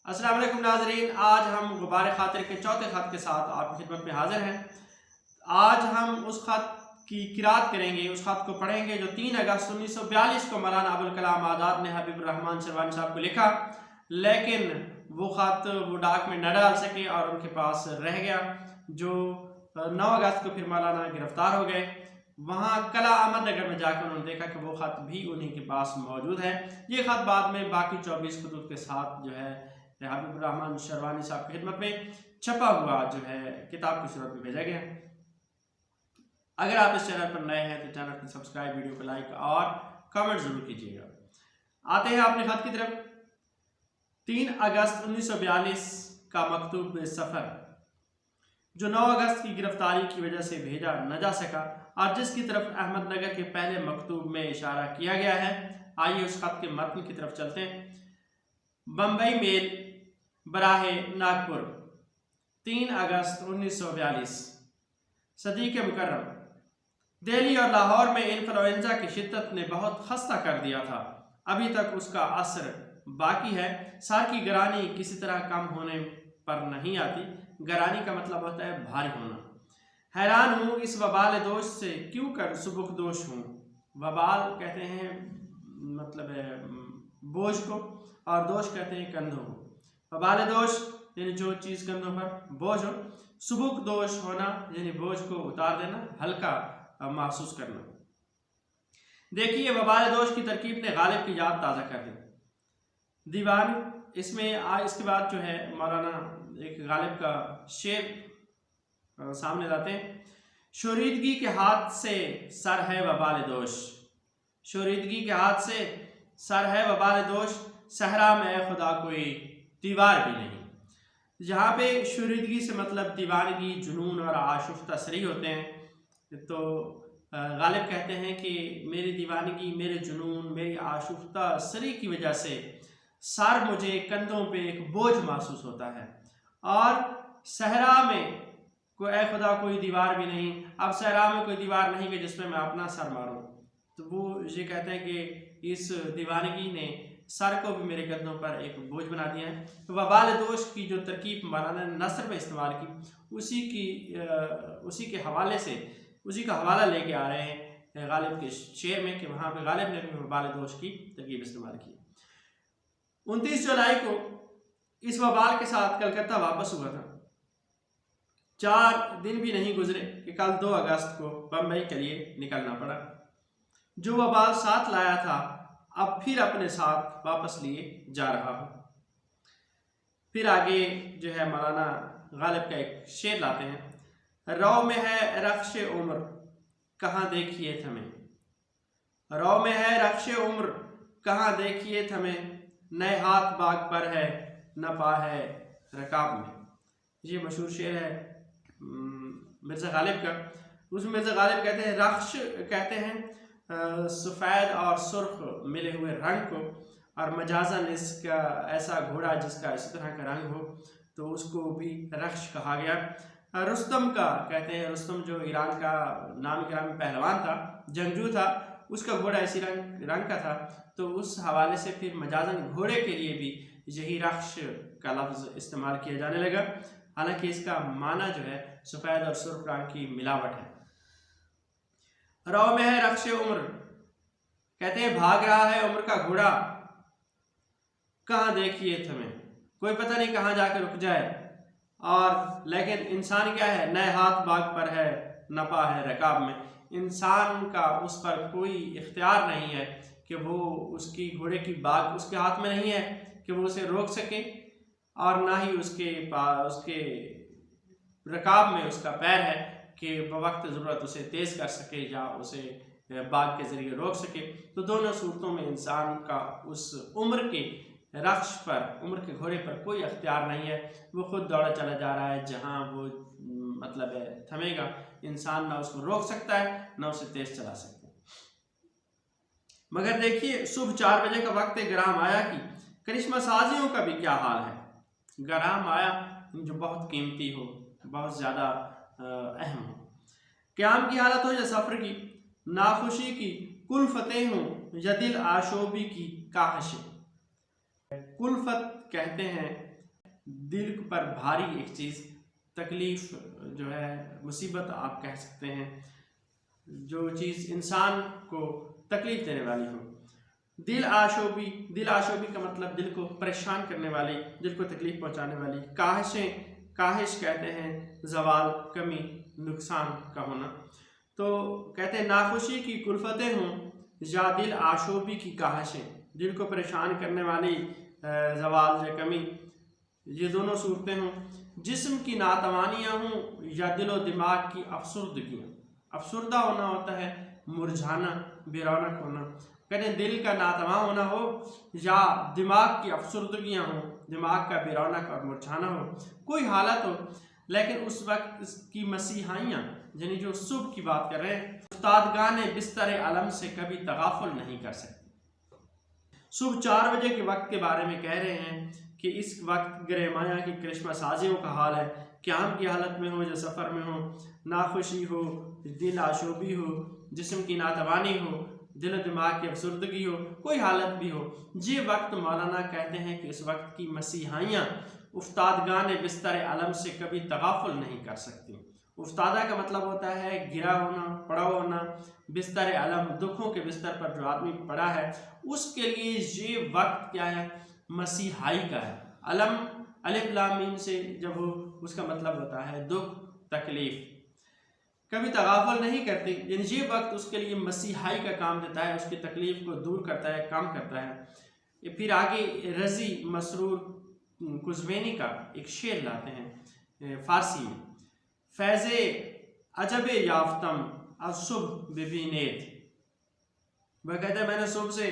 अस्सलाम वालेकुम नाज़रीन, आज हम गुबार खातिर के चौथे ख़त के साथ आपकी खिदमत में हाजिर हैं। आज हम उस ख़त की किरात करेंगे, उस ख़त को पढ़ेंगे जो 3 अगस्त 1942 को मौलाना अबुल कलाम आज़ाद ने हबीबुर रहमान शेरवानी साहब को लिखा, लेकिन वो ख़त वो डाक में न डाल सके और उनके पास रह गया। जो 9 अगस्त को फिर मौलाना गिरफ्तार हो गए। वहाँ कला अहमद नगर में जाकर उन्होंने देखा कि वो ख़त भी उन्हीं के पास मौजूद है। ये ख़त बाद में बाकी 24 खतूत के साथ जो है हबीबुर रहमान शेरवानी साहब की खिदमत में छपा हुआ जो है किताब की सूरत में भेजा गया। अगर आप इस चैनल पर नए हैं तो चैनल को सब्सक्राइब, वीडियो को लाइक और कमेंट जरूर कीजिएगा। आते हैं अपने खत की तरफ। 3 अगस्त 1942 का मकतूब सफ़र जो 9 अगस्त की गिरफ्तारी की वजह से भेजा न जा सका और जिसकी तरफ अहमदनगर के पहले मकतूब में इशारा किया गया है, आइए उस खत के मतन की तरफ चलते हैं। बम्बई मेल बराहे नागपुर 3 अगस्त 1942। सदीक मुकर्रम, दिल्ली और लाहौर में इन्फ्लुएंजा की शिद्दत ने बहुत खस्ता कर दिया था। अभी तक उसका असर बाकी है। सार की गरानी किसी तरह कम होने पर नहीं आती। गरानी का मतलब होता है भारी होना। हैरान हूँ इस वबाल दोष से क्यों कर सुबुक दोष हूँ। वबाल कहते हैं मतलब है बोझ को, और दोष कहते हैं कंधों को। वबाल दोष यानी जो चीज़ कंधों पर बोझ हो। सुबुक दोष होना यानी बोझ को उतार देना, हल्का महसूस करना। देखिए, वबाल दोष की तरकीब ने गालिब की याद ताज़ा कर दी। दीवान इसमें इसके बाद जो है मौलाना एक गालिब का शेर सामने लाते हैं। शोरीदगी के हाथ से सर है वबाल दोष, शोरीदगी के हाथ से सर है वबाल दोष, सहरा में खुदा कोई दीवार भी नहीं। जहाँ पे शोरीदगी से मतलब दीवानगी, जुनून और आशुफ्ता सरी होते हैं। तो गालिब कहते हैं कि मेरी दीवानगी, मेरे जुनून, मेरी आशुफ्ता सरी की वजह से सर मुझे कंधों पे एक बोझ महसूस होता है और सहरा में कोई ऐ खुदा कोई दीवार भी नहीं। अब सहरा में कोई दीवार नहीं कि जिसमें मैं अपना सर मारूं। तो वो ये कहते हैं कि इस दीवानगी ने सर को भी मेरे कंधों पर एक बोझ बना दिया है। तो वबाल दोष की जो तरकीब मौलाना ने नस्र में इस्तेमाल की, उसी के हवाले से उसी का हवाला लेके आ रहे हैं गालिब के शेर में कि वहाँ पे गालिब ने भी वबाल दोष की तरकीब इस्तेमाल की। 29 जुलाई को इस वबाल के साथ कलकत्ता वापस हुआ था। 4 दिन भी नहीं गुजरे कि कल 2 अगस्त को बम्बई के लिए निकलना पड़ा। जो वबाल साथ लाया था अब फिर अपने साथ वापस लिए जा रहा हो। फिर आगे जो है मौलाना गालिब का एक शेर लाते हैं। रौ में है रख्श उम्र कहाँ देखिए थमें, रौ में है रख्श उम्र कहाँ देखिए थमें, नए हाथ बाग पर है न पा है रकाब में। ये मशहूर शेर है मिर्ज़ा गालिब का। उसमें मिर्ज़ा गालिब कहते हैं, रख्श कहते हैं सफ़ेद और सुर्ख मिले हुए रंग को, और मजाजन इसका ऐसा घोड़ा जिसका इस तरह का रंग हो तो उसको भी रख्श कहा गया। रुस्तम का कहते हैं, रुस्तम जो ईरान का नाम गिरामी पहलवान था, जंगजू था, उसका घोड़ा इसी रंग का था। तो उस हवाले से फिर मजाजन घोड़े के लिए भी यही रख्श का लफ्ज़ इस्तेमाल किया जाने लगा। हालांकि इसका माना जो है सफ़ेद और सुर्ख रंग की मिलावट है। रौ में है रख्श उम्र कहते हैं भाग रहा है उम्र का घोड़ा, कहाँ देखिए तुम्हें, कोई पता नहीं कहाँ जाकर रुक जाए। और लेकिन इंसान क्या है, नए हाथ बाग पर है नपा है रकाब में। इंसान का उस पर कोई इख्तियार नहीं है कि वो उसकी घोड़े की बाग उसके हाथ में नहीं है कि वो उसे रोक सके, और ना ही उसके रकाब में उसका पैर है कि बवक्त ज़रूरत उसे तेज़ कर सके या उसे बाग के ज़रिए रोक सके। तो दोनों सूरतों में इंसान का उस उम्र के रख्श पर, उम्र के घोड़े पर कोई अख्तियार नहीं है। वो खुद दौड़ा चला जा रहा है जहाँ वो मतलब है थमेगा। इंसान ना उसको रोक सकता है ना उसे तेज़ चला सकता है। मगर देखिए, सुबह 4 बजे का वक्त ग्राम आया कि करिश्मा साजियों का भी क्या हाल है। ग्राम आया जो बहुत कीमती हो, बहुत ज़्यादा अहम हो। क़याम की हालत हो या सफ़र की, नाखुशी की कुल्फ़तें हों या दिल आशोबी की काहश। कुल्फ़त कहते हैं दिल पर भारी एक चीज़, तकलीफ़ जो है, मुसीबत आप कह सकते हैं, जो चीज़ इंसान को तकलीफ़ देने वाली हो। दिल आशोबी का मतलब दिल को परेशान करने वाली, दिल को तकलीफ़ पहुंचाने वाली। काहिश कहते हैं ज़वाल, कमी, नुकसान का होना। तो कहते हैं नाखुशी की कुल्फतें हों या दिल आशोबी की काहिशें, दिल को परेशान करने वाली ज़वाल या कमी, ये दोनों सूरतें हों। जिस्म की नातवानियाँ हों या दिलो दिमाग की अफसुर्दगियाँ। अफसुर्दा होना होता है मुरझाना, बेरौनक होना। कहते हैं दिल का नातवा होना हो या दिमाग की अफसुर्दगियाँ हों, दिमाग का बेरौनक और मुरझाना हो, कोई हालत हो, लेकिन उस वक्त की मसीहाइयाँ, यानी जो सुबह की बात कर रहे हैं, उस्तादगान बिस्तर अलम से कभी तगाफुल नहीं कर सकते। सुबह 4 बजे के वक्त के बारे में कह रहे हैं कि इस वक्त गरमाया की करिश्मा साजियों का हाल है, क़याम की हालत में हो या सफ़र में हो, नाखुशी हो, दिल आशोबी हो, जिस्म की नातवानी हो, दिल दिमाग की अफसुर्दगी हो, कोई हालत भी हो, ये वक्त मौलाना कहते हैं कि इस वक्त की मसीहाइयाँ उस्तादगान बिस्तर अलम से कभी तगाफुल नहीं कर सकती। उस्तादा का मतलब होता है गिरा होना, पड़ा होना, बिस्तर अलम, दुखों के बिस्तर पर जो आदमी पड़ा है, उसके लिए ये वक्त क्या है, मसीहाई का है। अलम अलिफ लाम मीम से जब हो, उसका मतलब होता है दुख, तकलीफ, कभी तगाफुल नहीं करती, यानी ये वक्त उसके लिए मसीहाई का काम देता है, उसकी तकलीफ को दूर करता है, कम करता है। फिर आगे रजी मसरूर कुज़्वेनी का एक शेर लाते हैं फारसी में, फैज़े अजब याफ्तम असुब बिबीनेत। वह कहते हैं मैंने सुबह से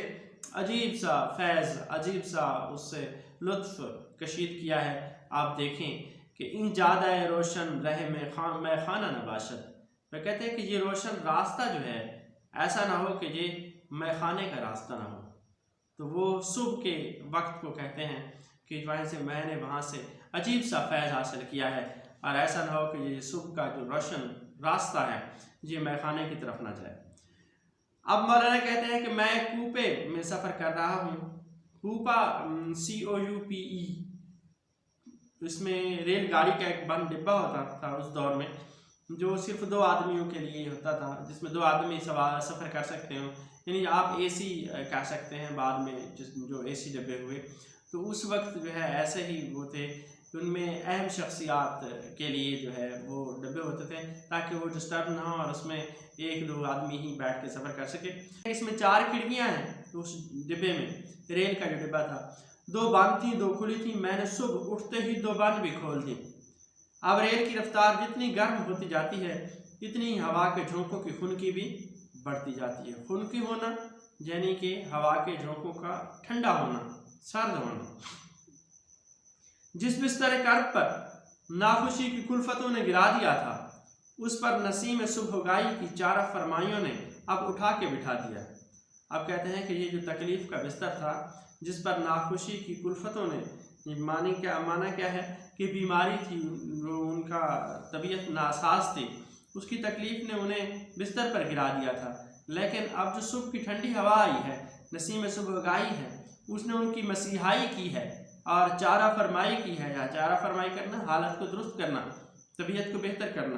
अजीब सा फैज़, अजीब सा उससे लुत्फ कशीद किया है। आप देखें कि इन ज़्यादा रोशन रहे मैं खाना नबाशत। वह कहते हैं कि ये रोशन रास्ता जो है, ऐसा ना हो कि ये मैखाने का रास्ता ना हो। तो वो सुबह के वक्त को कहते हैं कि वहाँ से मैंने वहाँ से अजीब सा फैज़ हासिल किया है, और ऐसा ना हो कि ये सुबह का जो रोशन रास्ता है ये मैखाने की तरफ ना जाए। अब मौलाना कहते हैं कि मैं कूपे में सफ़र कर रहा हूँ। कूपा COUPE, इसमें रेलगाड़ी का एक बंद डिब्बा होता था उस दौर में, जो सिर्फ 2 आदमियों के लिए होता था, जिसमें 2 आदमी सफ़र कर सकते हो, यानी आप AC कह सकते हैं बाद में जो AC डब्बे हुए। तो उस वक्त जो है ऐसे ही वो थे, उनमें अहम शख्सियात के लिए जो है वो डब्बे होते थे ताकि वो डिस्टर्ब ना हो और उसमें 1-2 आदमी ही बैठ के सफ़र कर सके। इसमें 4 खिड़कियां हैं उस डिब्बे में, रेल का जो डिब्बा था, 2 बंद थी, 2 खुली थी। मैंने सुबह उठते ही 2 बंद भी खोल दी। अब रेल की रफ्तार जितनी गर्म होती जाती है, इतनी हवा के झोंकों की खुनकी भी बढ़ती जाती है। खुनकी होना यानी कि हवा के झोंकों का ठंडा होना, सर्द होना। जिस बिस्तर कर्ब पर नाखुशी की कुल्फतों ने गिरा दिया था, उस पर नसीम सुबहगाई की चारा फरमाइयों ने अब उठा के बिठा दिया। अब कहते हैं कि ये जो तकलीफ़ का बिस्तर था, जिस पर नाखुशी की कुल्फतों ने, माना क्या है कि बीमारी थी, उनका तबीयत नासाज थी, उसकी तकलीफ़ ने उन्हें बिस्तर पर गिरा दिया था। लेकिन अब जो सुबह की ठंडी हवा आई है, नसीम सुबहगाई है, उसने उनकी मसीहाई की है और चारा फरमाई की है। या चारा फरमाई करना, हालत को दुरुस्त करना, तबीयत को बेहतर करना।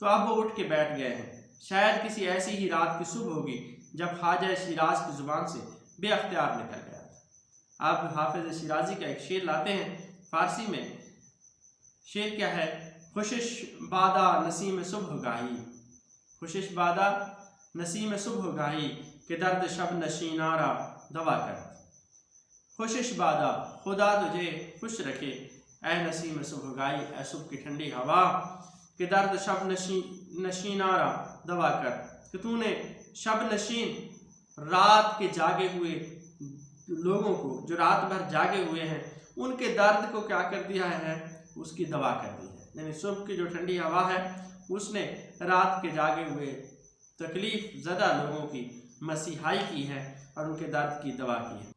तो अब वो उठ के बैठ गए हैं। शायद किसी ऐसी ही रात की सुबह होगी जब ख्वाजा शिराज की ज़ुबान से बेअख्तियार निकल गया था। अब हाफिज़ शिराजी का एक शेर लाते हैं फारसी में। शेर क्या है? खुशिश बादा नसीम सुबह गाही, खुशिश बादा नसीम सुबह गाही के दर्द शब नशीनारा दवा कर। खुशिश बादा, खुदा तुझे खुश रखे, ऐ नसीम सुबह गाही, ऐ सुबह की ठंडी हवा के दर्द शब नशीनारा दवा कर, कि तूने शब नशीन रात के जागे हुए लोगों को, जो रात भर जागे हुए हैं, उनके दर्द को क्या कर दिया है? उसकी दवा कर दी है। यानी सुबह की जो ठंडी हवा है उसने रात के जागे हुए तकलीफ ज़दा लोगों की मसीहाई की है और उनके दर्द की दवा की है।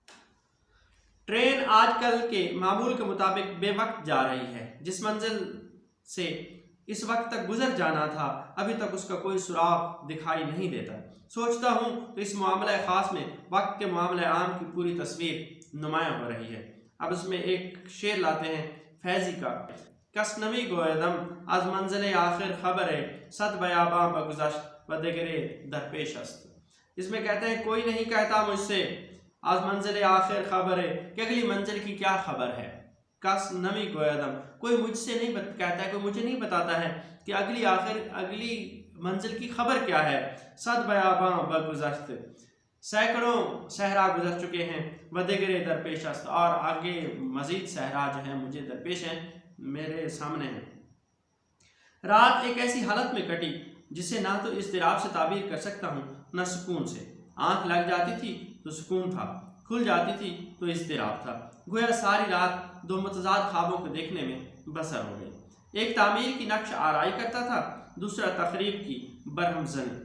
ट्रेन आजकल के मामूल के मुताबिक बेवक्त जा रही है। जिस मंजिल से इस वक्त तक गुजर जाना था, अभी तक उसका कोई सुराग दिखाई नहीं देता। सोचता हूँ तो इस मामले ख़ास में वक्त के मामले आम की पूरी तस्वीर नुमायाँ हो रही है। अब उसमें एक शेर लाते हैं, फैजी का कसनवी गोयदम आज मंजिल आखिर खबर है सद बयाबां बगुज़श्त व दिगरे दरपेश अस्त। इसमें कहते हैं कोई नहीं कहता मुझसे आज मंजिल आखिर खबर है कि अगली मंजिल की क्या खबर है। कस नमी गोयदम कोई मुझसे नहीं कहता है, कोई मुझे नहीं बताता है कि अगली मंजिल की खबर क्या है। सद बयाबां बगुज़श्त सैकड़ों सहरा गुजर चुके हैं, वदिगरे दरपेश अस्त और आगे मजीद सहरा जो है मुझे दरपेश हैं, मेरे सामने हैं। रात एक ऐसी हालत में कटी जिसे ना तो इज़्तिराब से ताबीर कर सकता हूँ न सुकून से। आंख लग जाती थी तो सुकून था, खुल जाती थी तो इज़्तिराब था। गोया सारी रात दो मुतज़ाद ख्वाबों को देखने में बसर हो गई। एक तामीर की नक्श आराई करता था, दूसरा तकरीब की बरहमजनी।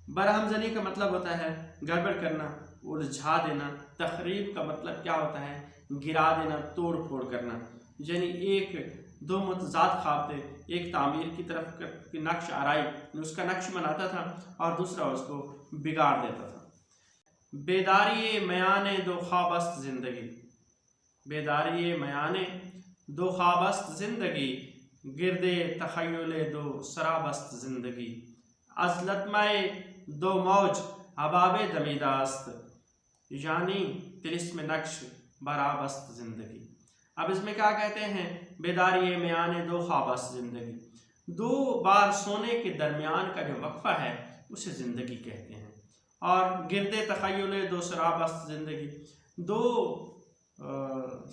बरहमजनी का मतलब होता है गड़बड़ करना, उलझा देना। तकरीब का मतलब क्या होता है? गिरा देना, तोड़ फोड़ करना। यानी एक दो मुतज़ाद ख्वाब थे, एक तामीर की तरफ की नक्श आराई उसका नक्श बनाता था और दूसरा उसको बिगाड़ देता था। बेदारी मयाने दो ख्वाबस्त ज़िंदगी, बेदारी मयाने दो ख्वाबस्त ज़िंदगी, गिरदे तख़य्युल दो सराबस्त ज़िंदगी, अज़लतमाए दो मौज हबाबे दमीदास्त, यानी तिलिस्म नक्श बराबस्त ज़िंदगी। अब इसमें क्या कहते हैं? बेदारी मयाने दो ख्वाबस्त ज़िंदगी, दो बार सोने के दरमियान का जो वक्फा है उसे ज़िंदगी कहते हैं। और गिरदे तख़य्युल दो सराबस्त ज़िंदगी, दो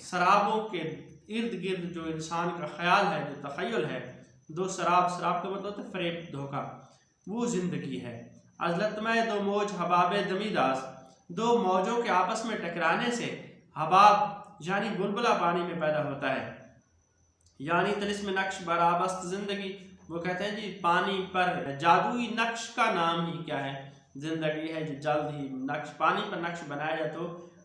शराबों के इर्द गिर्द जो इंसान का ख्याल है, जो तख़य्युल है, दो शराब का मतलब होता है फ़रेब, धोखा, वो ज़िंदगी है। अज़लतमाए दो मौज हबाबे दमीदास, दो मौजों के आपस में टकराने से हबाब यानी बुलबुला पानी में पैदा होता है। यानी तिलिस्म नक्श बराबस्त ज़िंदगी, वो कहते हैं जी पानी पर जादुई नक्श का नाम ही क्या है? ज़िंदगी है। जो जल्द ही नक्श पानी पर नक्श बनाया जाए तो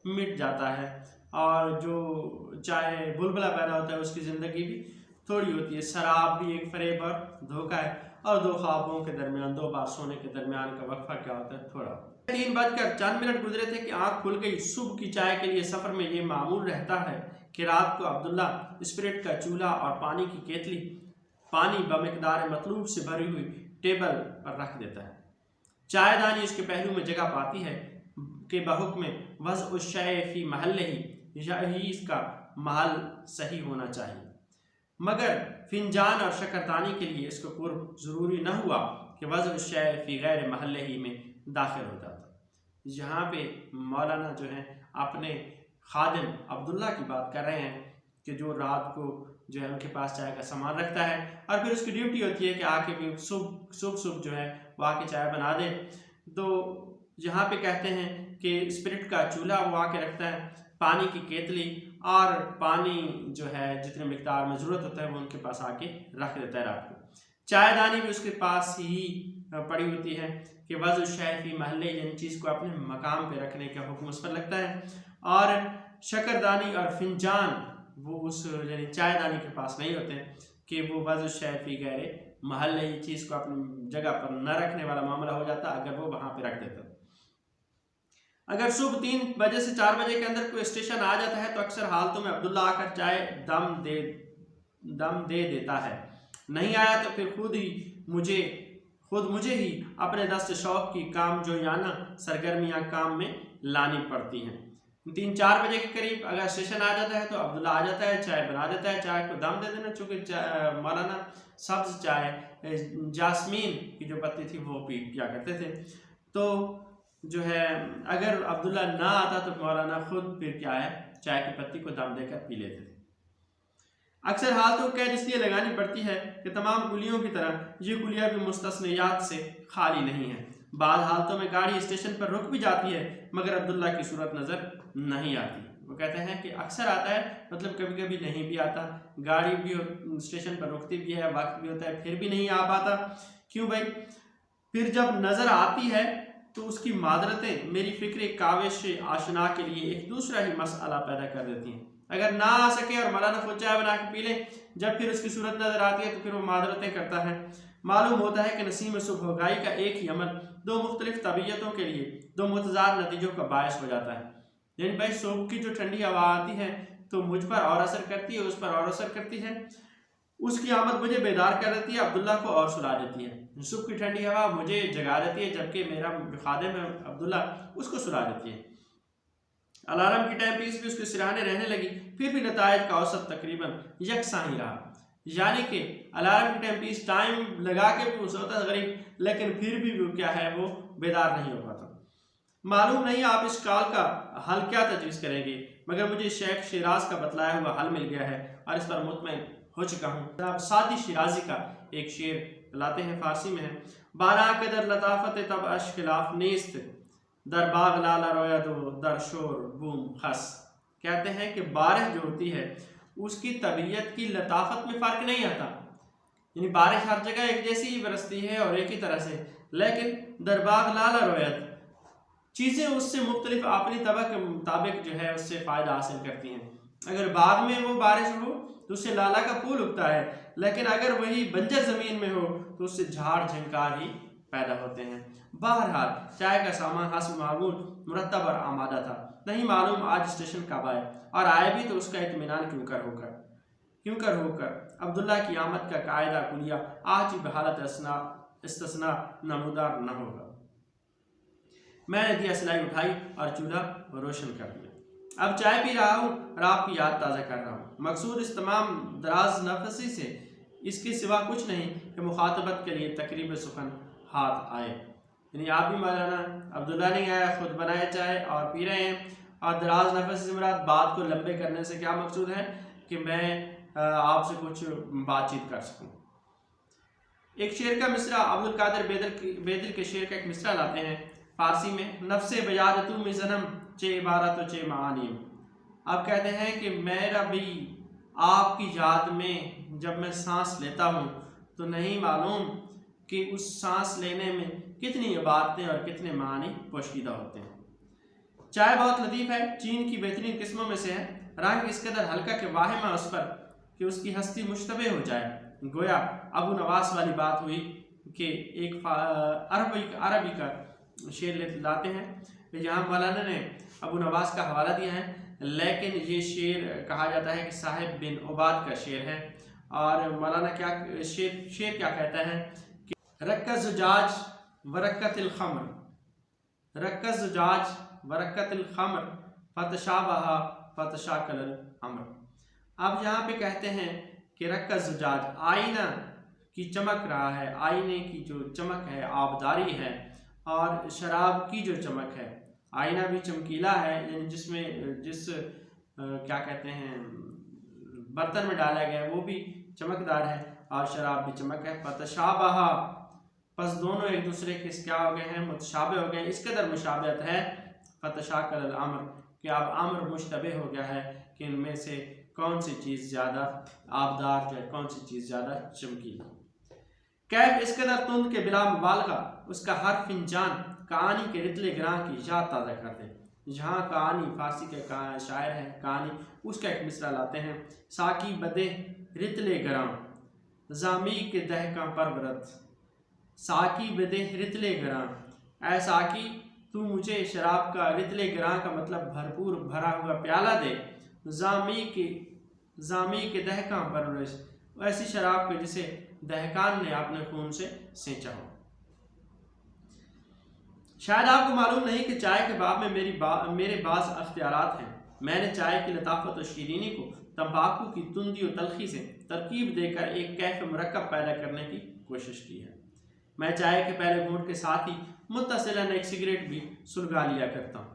मिट जाता है, और जो चाहे बुलबुला पैदा होता है उसकी ज़िंदगी भी थोड़ी होती है। शराब भी एक फ़रेब और धोखा है, और दो ख्वाबों के दरमियान, दो बार सोने के दरमियान का वक्फा क्या होता है? थोड़ा। 3:04 गुजरे थे कि आँख खुल गई। सुबह की चाय के लिए सफ़र में ये मामूल रहता है कि रात को अब्दुल्ला स्पिरिट का चूल्हा और पानी की केतली पानी बमिकदार मतलूब से भरी हुई टेबल पर रख देता है। चायदानी उसके पहलू में जगह पाती है कि बहुक्म वज़्अ शय फ़ी महल्लिही, यही इसका महल सही होना चाहिए। मगर फिंजान और शक्करदानी के लिए इसको कुर्ब ज़रूरी न हुआ कि वज़्अ शय फ़ी गैर महल्लिही में दाखिल हो जाता। यहाँ पे मौलाना जो है अपने खादिम अब्दुल्ला की बात कर रहे हैं कि जो रात को जो है उनके पास चाय का सामान रखता है, और फिर उसकी ड्यूटी होती है कि आके भी सुबह जो है वो आके चाय बना दे। तो यहाँ पे कहते हैं कि स्पिरिट का चूल्हा वो आके रखता है, पानी की केतली और पानी जो है जितने मिकदार में ज़रूरत होता है वो उनके पास आके रख देता है रात को। चायदानी भी उसके पास ही पड़ी होती है कि वज़्अ शय फ़ी महल्ले, यानी चीज़ को अपने मकाम पे रखने का हुक्म उस पर लगता है। और शक्करदानी और फिंजान वो उस यानी चायदानी के पास नहीं होते कि वो वज़्अ शय फ़ी गैर महल्ले, चीज़ को अपनी जगह पर न रखने वाला मामला हो जाता अगर वो वहाँ पे रख देता। अगर सुबह 3 बजे से 4 बजे के अंदर कोई स्टेशन आ जाता है तो अक्सर हालतों में अब्दुल्ला आकर चाय दम दे देता है। नहीं आया तो फिर खुद मुझे ही अपने दस्त शौक की काम जो याना सरगर्मियाँ काम में लानी पड़ती हैं। 3-4 बजे के करीब अगर स्टेशन आ जाता है तो अब्दुल्ला आ जाता है, चाय बना देता है, चाय को दम दे देना। चूँकि मौलाना सब्ज़ चाय जास्मीन की जो पत्ती थी वो पिया करते थे, तो जो है अगर अब्दुल्ला ना आता तो मौलाना खुद फिर क्या है चाय की पत्ती को दम देकर पी लेते थे। अक्सर हालतों कैद इसलिए लगानी पड़ती है कि तमाम कुलियों की तरह ये कुलिया भी मुस्तस्नियात से खाली नहीं है। बाद हालतों में गाड़ी स्टेशन पर रुक भी जाती है मगर अब्दुल्ला की सूरत नज़र नहीं आती। वो कहते हैं कि अक्सर आता है, मतलब कभी कभी नहीं भी आता। गाड़ी भी स्टेशन पर रुकती भी है, वक्त भी होता है, फिर भी नहीं आ पाता। क्यों भाई? फिर जब नज़र आती है तो उसकी मादरतें मेरी फ़िक्र काविश आशना के लिए एक दूसरा ही मसला पैदा कर देती हैं। अगर ना आ सके और मौलाना खुद चाय बना के पी ले, जब फिर उसकी सूरत नज़र आती है तो फिर वो मादरतें करता है। मालूम होता है कि नसीम सुबहगाई का एक ही अमल दो मुख्तलिफ तबीयतों के लिए दो मुतज़ाद नतीजों का बायस हो जाता है। यानी भाई सुबह की जो ठंडी हवा आती है तो मुझ पर और असर करती है, उस पर और असर करती है। उसकी आमद मुझे बेदार कर देती है, अब्दुल्ला को और सुला देती है। सुबह की ठंडी हवा मुझे जगा देती है, जबकि मेरा खादिम है अब्दुल्ला उसको सुला देती है। अलार्म की टाइम पीस भी उसके सिरहाने रहने लगी, फिर भी नतायज का औसत तकरीबन यकसा ही रहा। यानी कि अलार्म की टाइम पीस टाइम लगा के भी सोता गरीब, लेकिन फिर भी वो क्या है, वो बेदार नहीं हो पाता। मालूम नहीं आप इस काल का हल क्या तजवीज़ करेंगे, मगर मुझे शेख शिराज का बतलाया हुआ हल मिल गया है और इस पर मुतमईन हो चुका हूँ। आप सादी शिराजी का एक शेर लाते हैं, फारसी में है। बारह के दर लताफत तब अश खिलाफ नेस्त, दर बाग लाला रोया दो दर शोर बूम खस। कहते हैं कि बारिश जो होती है उसकी तबीयत की लताफत में फ़र्क नहीं आता, यानी बारिश हर जगह एक जैसी ही बरसती है और एक ही तरह से, लेकिन दर बाग लाला रोयत चीज़ें उससे मुख्तलिफ अपनी तबा के मुताबिक जो है उससे फ़ायदा हासिल करती हैं। अगर बाग में वो बारिश हो तो उससे लाला का फूल उगता है, लेकिन अगर वही बंजर ज़मीन में हो तो उससे झाड़ झंकार ही पैदा होते हैं। बहरहाल चाय का सामान हस्ब मामूल मुरतब और आमादा था। नहीं मालूम आज स्टेशन कब आए, और आए भी तो उसका इत्मीनान क्यों कर होकर अब्दुल्ला की आमद का कायदा कुलिया आज ही बहालत इस्तिस्ना नमूदार न होगा। मैंने दिया सिलाई उठाई और चूल्हा रोशन कर दिया। अब चाय पी रहा हूँ और आपकी याद ताज़ा कर रहा हूँ। मकसूद इस तमाम दराज नफसी से इसके सिवा कुछ नहीं कि मुखातबत के लिए तकरीब सुखन हाथ आए। यानी आप भी मौलाना अब्दुल्ला नहीं आया, खुद बनाए चाय और पी रहे हैं। और दराज नफस से मुराद बात को लंबे करने से क्या मकसूद है कि मैं आपसे कुछ बातचीत कर सकूं। एक शेर का मिसरा अब्दुल कादिर बेदिल के शेर का एक मिसरा लाते हैं फारसी में। नफ्से बजाद तू में जन्म चे इबारत चे मानीम। आप कहते हैं कि मेरा भी आपकी याद में जब मैं सांस लेता हूँ तो नहीं मालूम कि उस सांस लेने में कितनी इबारतें और कितने मानी पोशीदा होते हैं। चाय बहुत लतीफ़ है, चीन की बेहतरीन किस्मों में से है। रंग इस कदर हल्का के वाहिम है उस पर कि उसकी हस्ती मुश्तबे हो जाए। गोया अबू नवास वाली बात हुई कि एक अरबी का शेर लाते हैं। यहाँ मौलाना ने अबू नवास का हवाला दिया है, लेकिन ये शेर कहा जाता है कि साहिब बिन उबाद का शेर है। और मौलाना क्या शेर क्या कहता है कि रक्कत जुजाज वरक्कतिल खम्र, रक्कत जुजाज वरक्कतिल खम्र फतशाबहा फतशाकल अम्र। अब यहाँ पे कहते हैं कि रक्कत जुजाज आईना की चमक रहा है, आईने की जो चमक है आबदारी है, और शराब की जो चमक है, आईना भी चमकीला है, यानी जिसमें क्या कहते हैं बर्तन में डाला गया वो भी चमकदार है और शराब भी चमक है। फतशाबहा बस दोनों एक दूसरे के क्या हो गए हैं, मुतशाबे हो गए। इस कदर मुशाबहत है फतशाकल अम्र कि अब अम्र मुश्तबे हो गया है कि इनमें से कौन सी चीज़ ज़्यादा आबदार है, कौन सी चीज़ ज़्यादा चमकीली। कैफ इस कदर तुंद के बिला मुबालगा उसका हर फिंजान कहानी के रितले ग्रां की याद ताज़ा कर दे। जहाँ कहानी फारसी के शायर हैं कहानी, उसका एक मिसरा लाते हैं। साकी बदे रितले ग्रां जामी के दहका परवरत, साकी बदे रितले ग्रां, ऐ साकी तू मुझे शराब का रितले ग्रां का मतलब भरपूर भरा हुआ प्याला दे। जामी के दहका परवरिश, ऐसी शराब के जिसे दहकान ने अपने खून से सेंचा हो। शायद आपको मालूम नहीं कि चाय के बाब में मेरे बाज़ अख्तियारात हैं। मैंने चाय की लताफत और शीरीनी को तंबाकू की तुंदी और तलखी से तरकीब देकर एक कैफ मुरक्कब पैदा करने की कोशिश की है। मैं चाय के पहले घूंट के साथ ही मुत्तसिलन एक सिगरेट भी सुलगा लिया करता हूँ।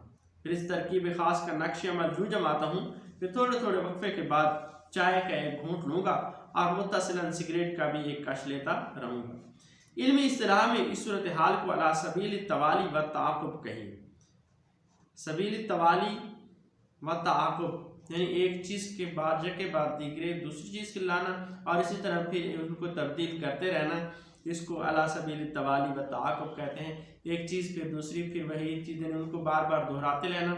फिर इस तरकीब ख़ास का नक्श अमल यूँ जमाता हूँ कि थोड़े थोड़े वक्फे के बाद चाय का एक घूंट लूँगा और मुत्तसिलन सिगरेट का भी एक कश लेता रहूँगा। इल्मी इस्तिलाह में इस सूरत हाल को अला सबील तवाली व ताक़ुब कहिए। सबील तवाली व ताक़ुब यानी एक चीज़ के बाद दीगरे दूसरी चीज़ के लाना और इसी तरह फिर उनको तब्दील करते रहना, इसको अला सबील तवाली व ताक़ुब कहते हैं। एक चीज़ फिर दूसरी, फिर वही चीज़ें उनको बार बार दोहराते रहना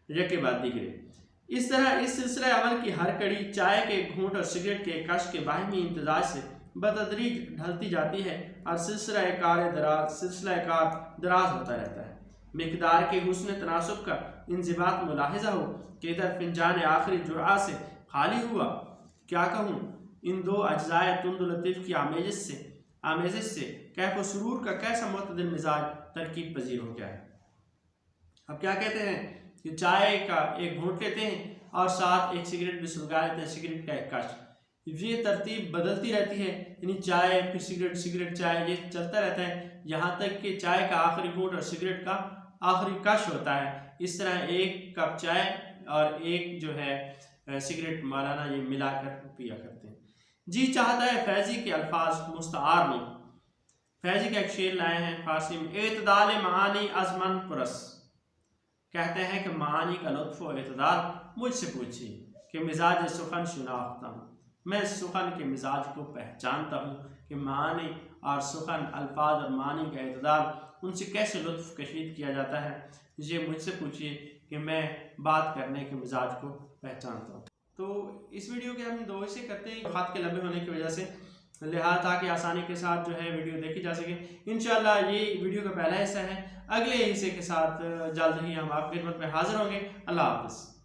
यके बाद दीगरे। इस तरह इस सिलसिला अमल की हर कड़ी चाय के घूंट और सिगरेट के कश के बाहिमी इम्तिजाज से बतदरीज ढलती जाती है और सिलसिला कार दराज होता रहता है। मिकदार के हुस्न तनासुब का इंज़िबात मुलाहिज़ा हो कि इधर फिंजान आखिरी जुर्आ से खाली हुआ, क्या कहूँ इन दो अज्जाए तुंद लतीफ़ की आमेज़श से कैफ व सुरूर का कैसा मुतदिल मिजाज तरकीब पजीर हो गया है। अब क्या कहते हैं कि चाय का एक घूंट लेते हैं और साथ एक सिगरेट भी सुलगा लेते हैं, सिगरेट का एक कश। ये तरतीब बदलती रहती है, यानी चाय फिर सिगरेट, सिगरेट चाय, ये चलता रहता है यहाँ तक कि चाय का आखिरी घूंट और सिगरेट का आखिरी कश होता है। इस तरह एक कप चाय और एक जो है सिगरेट मौलाना ये मिलाकर पिया करते हैं। जी चाहता है फैज़ी के अल्फाज मुस्तआर में, फैज़ी का एक शेर लाए हैं फारसी में, एतदाल मानी अज़मन पुरस, कहते हैं कि मानी का लुत्फ़ व एतदाल मुझसे पूछिए कि मिजाज सुखन शनाख्ता हूँ, मैं सुखन के मिजाज को पहचानता हूँ कि मानी और सुखन अल्फाज और मानी का एतदाल उनसे कैसे लुत्फ़ कशीद किया जाता है, ये मुझसे पूछिए कि मैं बात करने के मिजाज को पहचानता हूँ। तो इस वीडियो के हम दो हिस्से करते हैं, ख़त के लंबे होने की वजह से, लिहाजा ताकि आसानी के साथ जो है वीडियो देखी जा सके। इंशाल्लाह ये वीडियो का पहला हिस्सा है, अगले हिस्से के साथ जल्द ही हम आपकी खिदमत में हाजिर होंगे। अल्लाह हाफ़िज़।